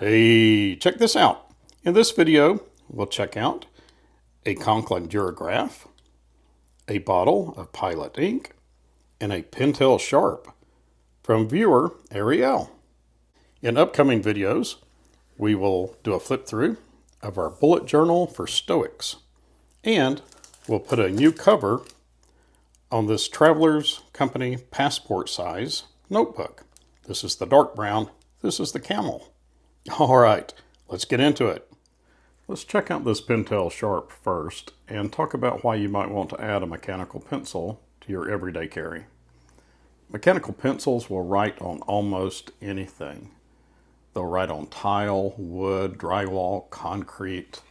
Hey, check this out. In this video, we'll check out a Conklin Duragraph, a bottle of Pilot ink, and a Pentel Sharp from viewer Ariel. In upcoming videos, we will do a flip through of our bullet journal for Stoics, and we'll put a new cover on this Traveler's Company passport size notebook. This is the dark brown, this is the camel. All right, let's get into it. Let's check out this Pentel Sharp first and talk about why you might want to add a mechanical pencil to your everyday carry. Mechanical pencils will write on almost anything. They'll write on tile, wood, drywall, concrete.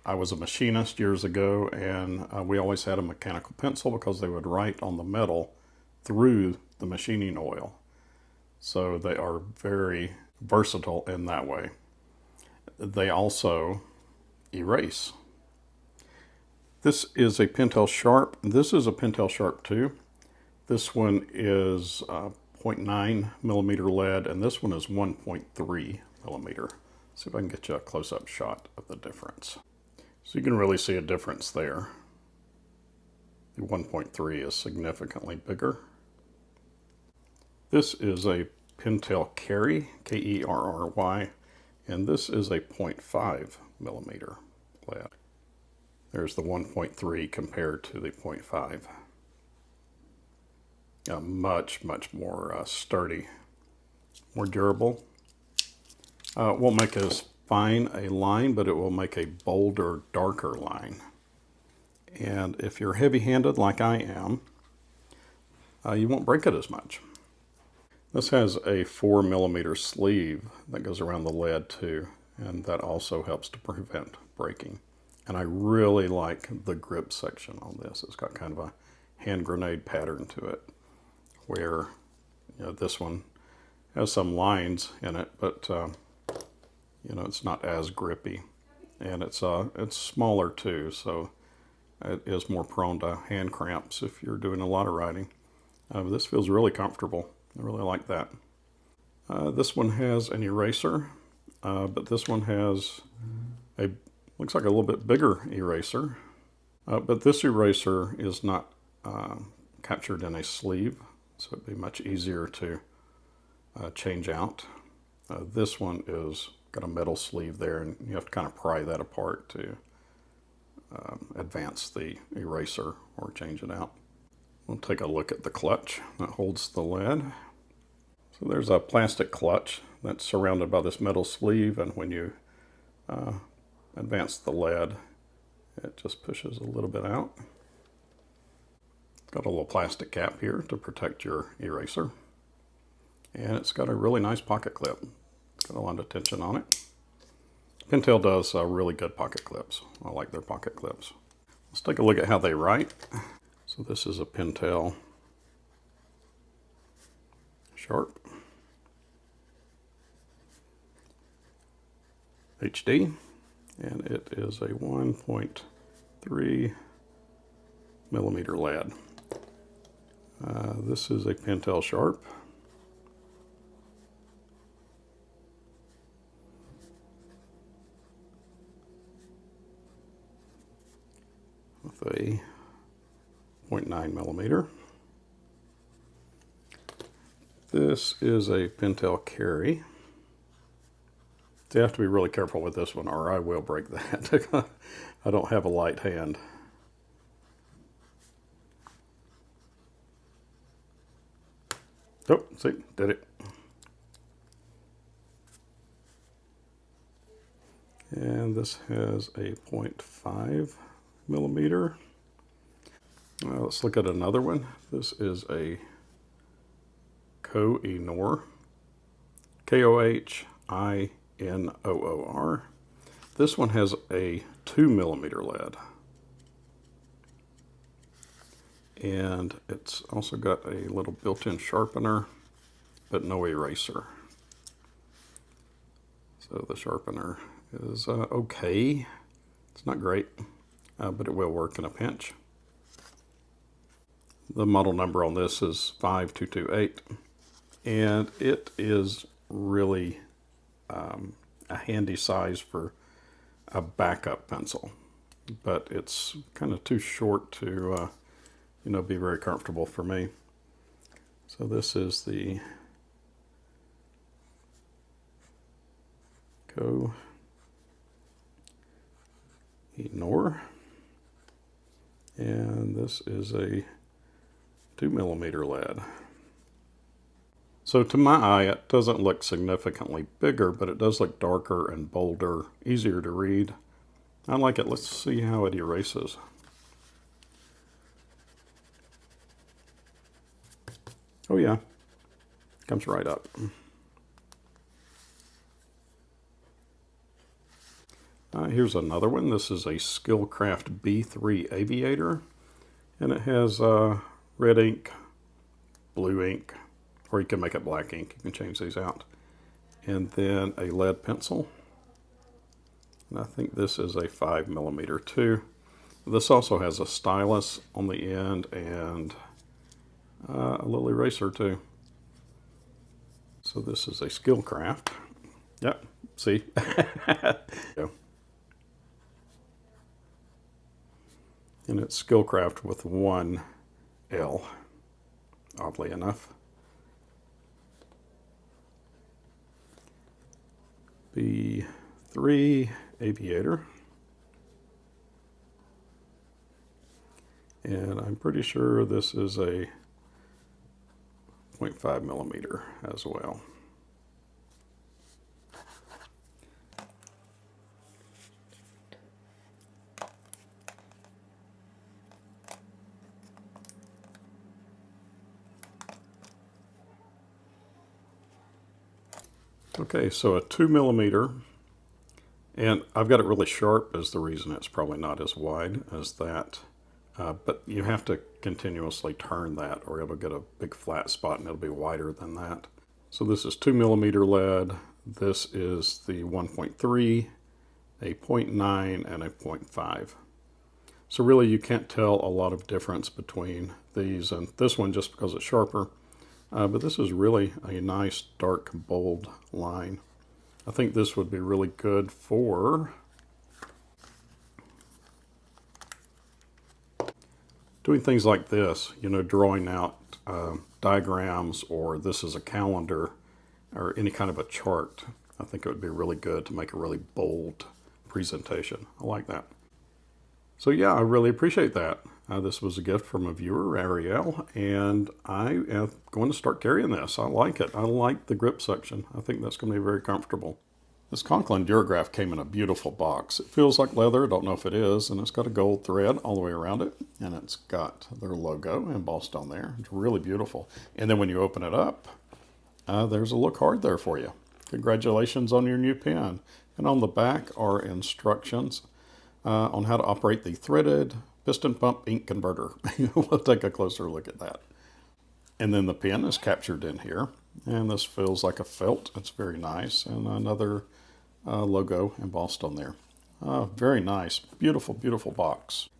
I was a machinist years ago, and we always had a mechanical pencil because they would write on the metal through the machining oil. So they are very versatile in that way. They also erase. This is a Pentel Sharp. This is a Pentel Sharp too. This one is 0.9 millimeter lead, and this one is 1.3 millimeter. See if I can get you a close-up shot of the difference. So you can really see a difference there. The 1.3 is significantly bigger. This is a Pentel Kerry, K-E-R-R-Y, and this is a 0.5 millimeter lead. There's the 1.3 compared to the 0.5. Much more sturdy, more durable. It won't make as fine a line, but it will make a bolder, darker line. And if you're heavy-handed like I am, you won't break it as much. This has a 4 millimeter sleeve that goes around the lead too, and that also helps to prevent breaking. And I really like the grip section on this. It's got kind of a hand grenade pattern to it, where this one has some lines in it, but it's not as grippy, and it's smaller too, so it is more prone to hand cramps if you're doing a lot of writing. This feels really comfortable. I really like that. This one has an eraser, but this one has looks like a little bit bigger eraser. But this eraser is not captured in a sleeve, so it'd be much easier to change out. This one is got a metal sleeve there, and you have to kind of pry that apart to advance the eraser or change it out. We'll take a look at the clutch that holds the lead. So there's a plastic clutch that's surrounded by this metal sleeve, and when you advance the lead, it just pushes a little bit out. It's got a little plastic cap here to protect your eraser, and it's got a really nice pocket clip. It's got a lot of tension on it. Pentel does really good pocket clips. I like their pocket clips. Let's take a look at how they write. So this is a Pentel Sharp HD, and it is a 1.3 millimeter lead. This is a Pentel Sharp. With a 0.9 millimeter. This is a Pentel Kerry. So you have to be really careful with this one, or I will break that. I don't have a light hand. Oh, see, did it. And this has a 0.5 millimeter. Let's look at another one. This is a Koh-I-Noor, K-O-H-I-N-O-O-R. This one has a 2 millimeter lead. And it's also got a little built-in sharpener, but no eraser. So the sharpener is okay. It's not great, but it will work in a pinch. The model number on this is 5228, and it is really a handy size for a backup pencil, but it's kind of too short to be very comfortable for me. So this is the Koh-I-Noor, and this is a 2mm lead. So to my eye, it doesn't look significantly bigger, but it does look darker and bolder, easier to read. I like it. Let's see how it erases. Oh yeah, comes right up. Here's another one. This is a Skilcraft B-3 Aviator, and it has red ink, blue ink, or you can make it black ink. You can change these out. And then a lead pencil. And I think this is a 5mm too. This also has a stylus on the end and a little eraser too. So this is a Skilcraft. Yep, see? And it's Skilcraft with one L, oddly enough. B-3 Aviator. And I'm pretty sure this is a 0.5mm as well. Okay, so a 2mm, and I've got it really sharp is the reason it's probably not as wide as that. But you have to continuously turn that or it'll get a big flat spot and it'll be wider than that. So this is 2mm lead. This is the 1.3, a 0.9, and a 0.5. So really you can't tell a lot of difference between these and this one just because it's sharper. But this is really a nice dark bold line. I think this would be really good for doing things like this, drawing out diagrams, or this is a calendar or any kind of a chart. I think it would be really good to make a really bold presentation. I like that. So yeah, I really appreciate that. This was a gift from a viewer, Ariel, and I am going to start carrying this. I like it. I like the grip section. I think that's going to be very comfortable. This Conklin Duragraph came in a beautiful box. It feels like leather, don't know if it is, and it's got a gold thread all the way around it, and it's got their logo embossed on there. It's really beautiful. And then when you open it up, there's a look hard there for you. Congratulations on your new pen. And on the back are instructions on how to operate the threaded piston pump ink converter. We'll take a closer look at that. And then the pen is captured in here. And this feels like a felt. It's very nice. And another logo embossed on there. Very nice. Beautiful, beautiful box.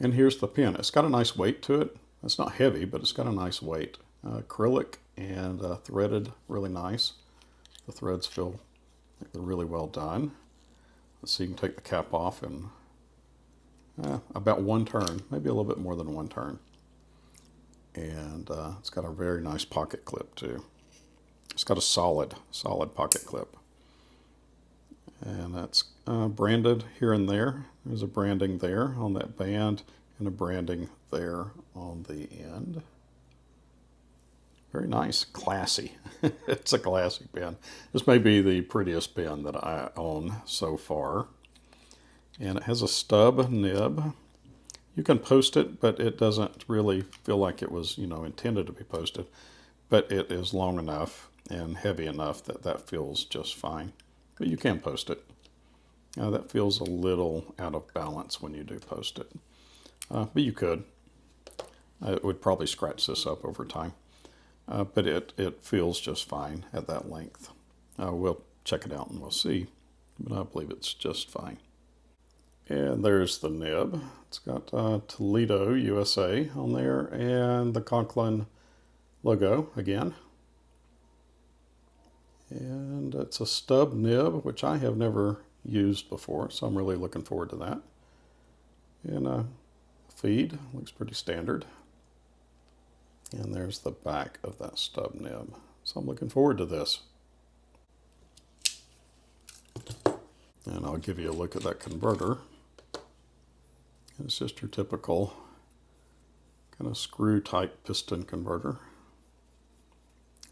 And here's the pen. It's got a nice weight to it. It's not heavy, but it's got a nice weight. Acrylic and threaded, really nice. The threads feel like they're really well done. Let's see, you can take the cap off in about one turn, maybe a little bit more than one turn. And it's got a very nice pocket clip too. It's got a solid pocket clip. And that's branded here and there. There's a branding there on that band and a branding there on the end. Very nice, classy. It's a classy pen. This may be the prettiest pen that I own so far. And it has a stub nib. You can post it, but it doesn't really feel like it was, intended to be posted. But it is long enough and heavy enough that that feels just fine. But you can post it. That feels a little out of balance when you do post it. But you could. It would probably scratch this up over time. But it feels just fine at that length. We'll check it out and we'll see. But I believe it's just fine. And there's the nib. It's got Toledo, USA on there, and the Conklin logo again. And it's a stub nib, which I have never used before, so I'm really looking forward to that. And a feed, looks pretty standard. And there's the back of that stub nib. So I'm looking forward to this. And I'll give you a look at that converter. It's just your typical kind of screw type piston converter.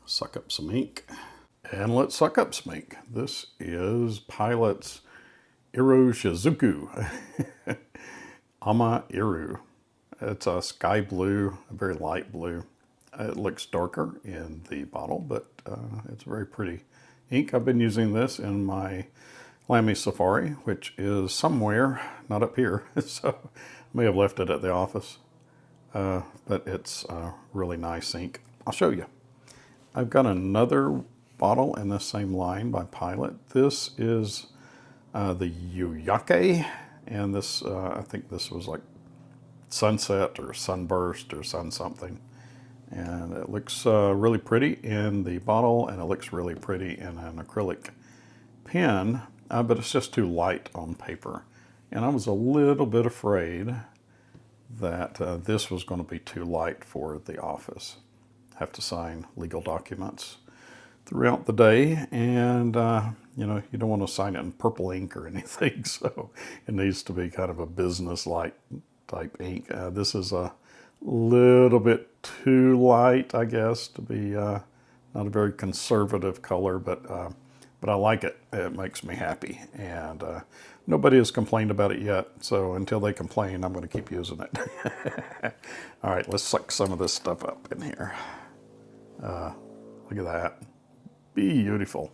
Suck up some ink. And let's suck up some ink. This is Pilot's Iroshizuku Ama-iro. It's a sky blue, a very light blue. It looks darker in the bottle, but it's very pretty ink. I've been using this in my Lamy Safari, which is somewhere, not up here, so I may have left it at the office. But it's really nice ink. I'll show you. I've got another bottle in the same line by Pilot. This is the Yuyake, and this I think this was like sunset or sunburst or sun something. And it looks really pretty in the bottle, and it looks really pretty in an acrylic pen, but it's just too light on paper. And I was a little bit afraid that this was going to be too light for the office. Have to sign legal documents throughout the day, and you know, you don't want to sign it in purple ink or anything, so it needs to be kind of a business-like type ink. This is a little bit too light, I guess, to be not a very conservative color, but I like it. It makes me happy, and nobody has complained about it yet, so until they complain, I'm going to keep using it. All right, let's suck some of this stuff up in here. Look at that. Beautiful.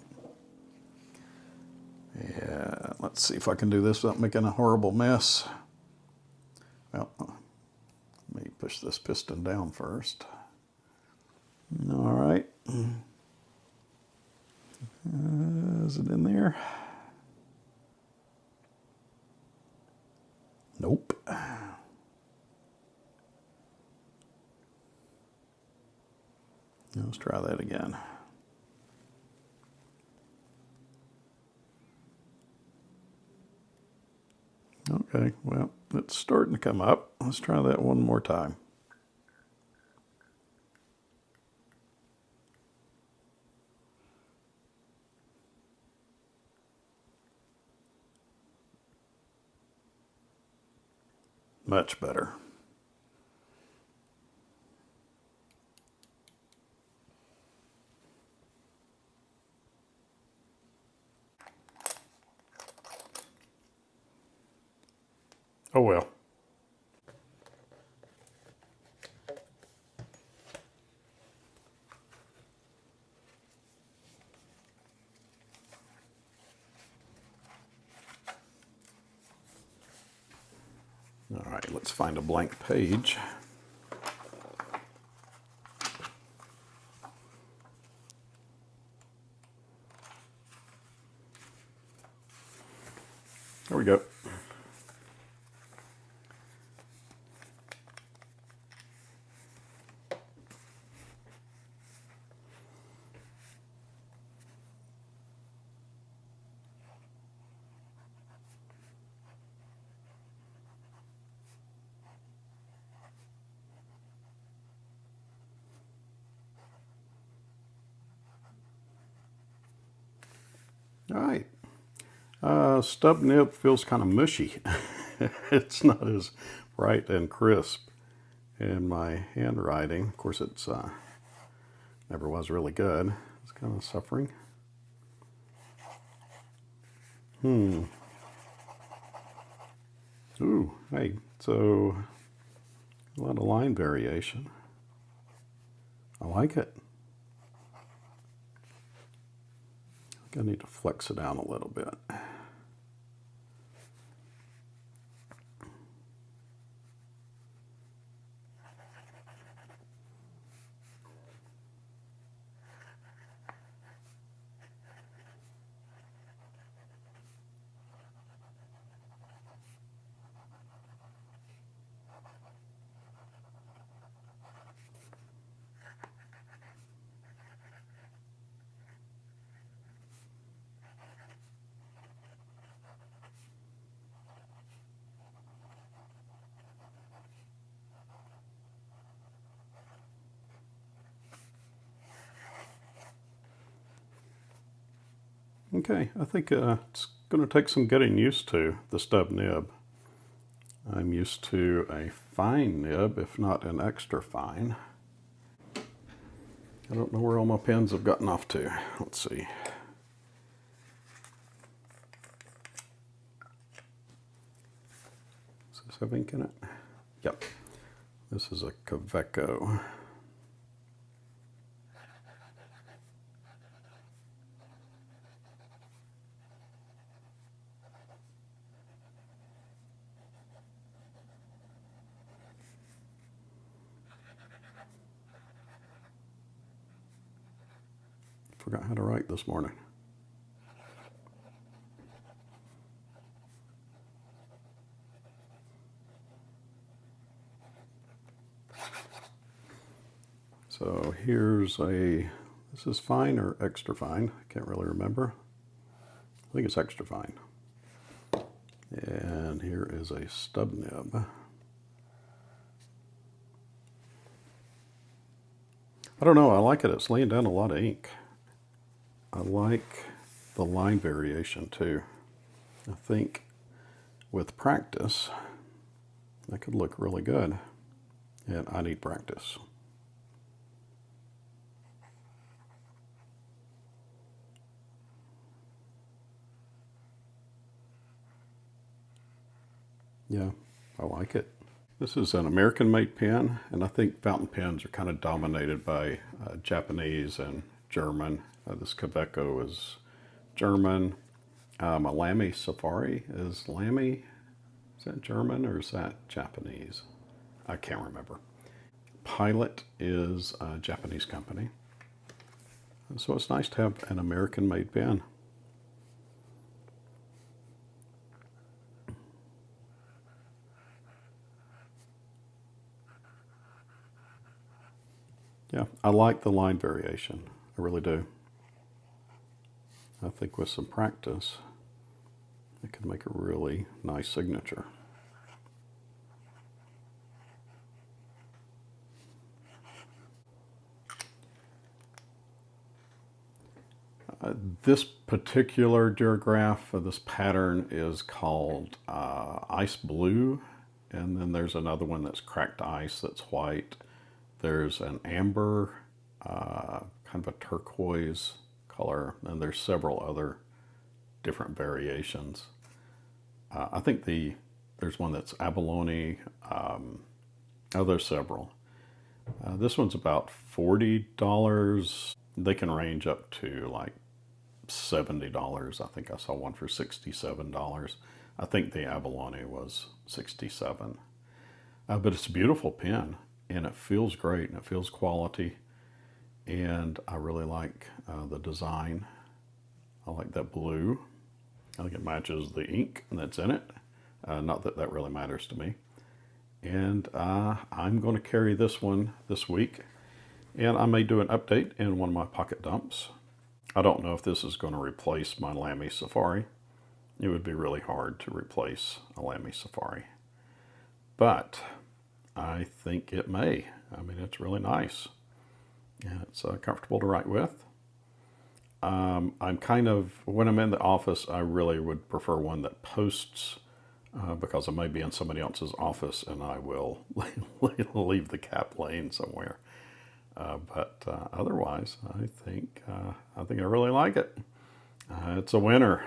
Yeah, let's see if I can do this without making a horrible mess. Well, let me push this piston down first. All right. Is it in there? Nope. Let's try that again. Okay, well, it's starting to come up. Let's try that one more time. Much better. Oh well. All right, let's find a blank page. There we go. All right. Stub nib feels kind of mushy. It's not as bright and crisp in my handwriting. Of course, it's never was really good. It's kind of suffering. Ooh, hey, so a lot of line variation. I like it. I need to flex it down a little bit. Okay, I think it's going to take some getting used to, the stub nib. I'm used to a fine nib, if not an extra fine. I don't know where all my pens have gotten off to. Let's see. Does this have ink in it? Yep. This is a Kaweco. Forgot how to write this morning. So here's this is fine or extra fine? I can't really remember. I think it's extra fine. And here is a stub nib. I don't know, I like it. It's laying down a lot of ink. I like the line variation too. I think with practice, that could look really good. And I need practice. Yeah, I like it. This is an American-made pen, and I think fountain pens are kind of dominated by Japanese and German. This Kaweco is German. A Lamy Safari is Lamy. Is that German or is that Japanese? I can't remember. Pilot is a Japanese company. So it's nice to have an American-made pen. Yeah, I like the line variation. I really do. I think with some practice, it could make a really nice signature. This particular Duragraph, this pattern is called Ice Blue, and then there's another one that's cracked ice that's white. There's an amber, kind of a turquoise color, and there's several other different variations. I think there's one that's abalone. There's several. This one's about $40. They can range up to like $70. I think I saw one for $67. I think the abalone was $67. But it's a beautiful pen, and it feels great, and it feels quality, and I really like the design. I like that blue. I think it matches the ink that's in it. Not that that really matters to me. And I'm going to carry this one this week, and I may do an update in one of my pocket dumps. I don't know if this is going to replace my Lamy Safari. It would be really hard to replace a Lamy Safari, but I think it may. I mean, it's really nice, and it's comfortable to write with. I'm kind of, when I'm in the office, I really would prefer one that posts because I may be in somebody else's office and I will leave the cap laying somewhere. But otherwise, I think I really like it. It's a winner.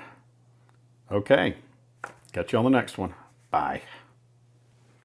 Okay, catch you on the next one. Bye.